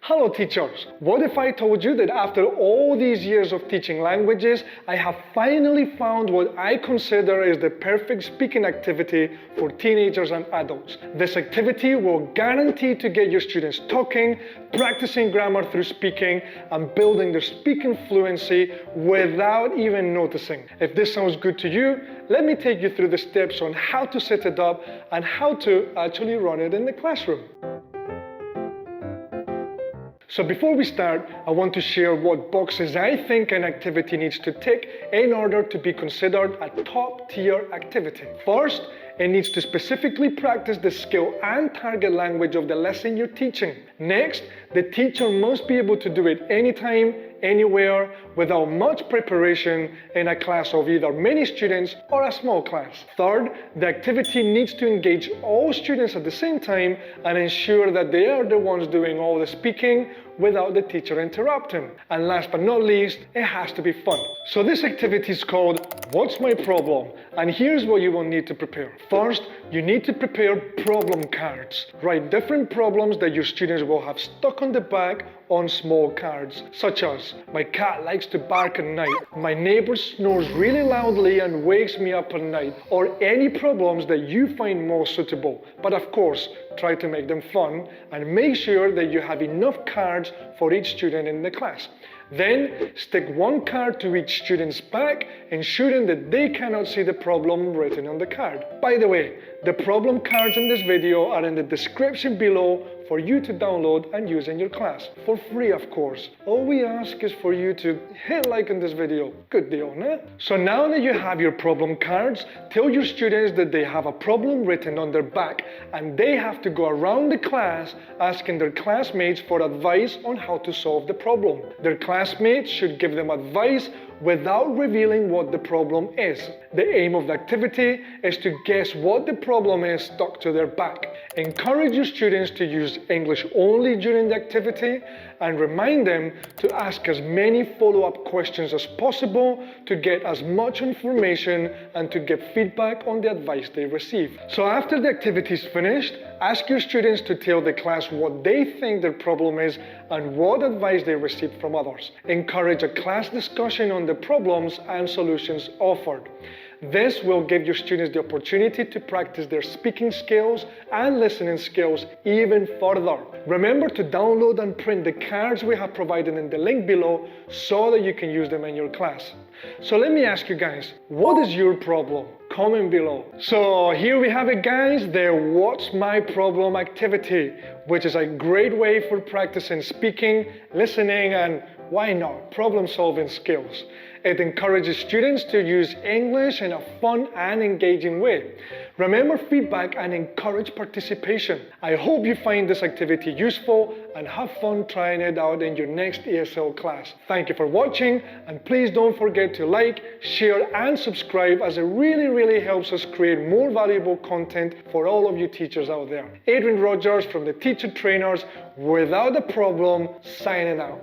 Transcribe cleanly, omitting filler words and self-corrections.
Hello teachers! What if I told you that after all these years of teaching languages, I have finally found what I consider is the perfect speaking activity for teenagers and adults. This activity will guarantee to get your students talking, practicing grammar through speaking, and building their speaking fluency without even noticing. If this sounds good to you, let me take you through the steps on how to set it up and how to actually run it in the classroom. So before we start, I want to share what boxes I think an activity needs to tick in order to be considered a top-tier activity. First, it needs to specifically practice the skill and target language of the lesson you're teaching. Next, the teacher must be able to do it anytime, anywhere, without much preparation in a class of either many students or a small class. Third, the activity needs to engage all students at the same time and ensure that they are the ones doing all the speaking without the teacher interrupting. And last but not least, it has to be fun. So this activity is called What's My Problem? And here's what you will need to prepare. First, you need to prepare problem cards. Write different problems that your students will have stuck on the back on small cards, such as, my cat likes to bark at night, my neighbor snores really loudly and wakes me up at night, or any problems that you find most suitable. But of course, try to make them fun and make sure that you have enough cards for each student in the class. Then stick one card to each student's back, ensuring that they cannot see the problem written on the card. By the way, the problem cards in this video are in the description below for you to download and use in your class. For free, of course. All we ask is for you to hit like on this video. Good deal, no? So now that you have your problem cards, tell your students that they have a problem written on their back and they have to go around the class asking their classmates for advice on how to solve the problem. Their classmates should give them advice without revealing what the problem is. The aim of the activity is to guess what the problem is stuck to their back. Encourage your students to use English only during the activity and remind them to ask as many follow-up questions as possible to get as much information and to get feedback on the advice they receive. So after the activity is finished, ask your students to tell the class what they think their problem is and what advice they received from others. Encourage a class discussion on the problems and solutions offered. This will give your students the opportunity to practice their speaking skills and listening skills even further. Remember to download and print the cards we have provided in the link below so that you can use them in your class. So let me ask you guys, what is your problem? Comment below. So here we have it guys, the What's My Problem activity, which is a great way for practicing speaking, listening, and why not, problem-solving skills. It encourages students to use English in a fun and engaging way. Remember feedback and encourage participation. I hope you find this activity useful and have fun trying it out in your next ESL class. Thank you for watching, and please don't forget to like, share and subscribe, as it really helps us create more valuable content for all of you teachers out there. Adrian Rogers from the Teacher Trainers Without a Problem, signing out.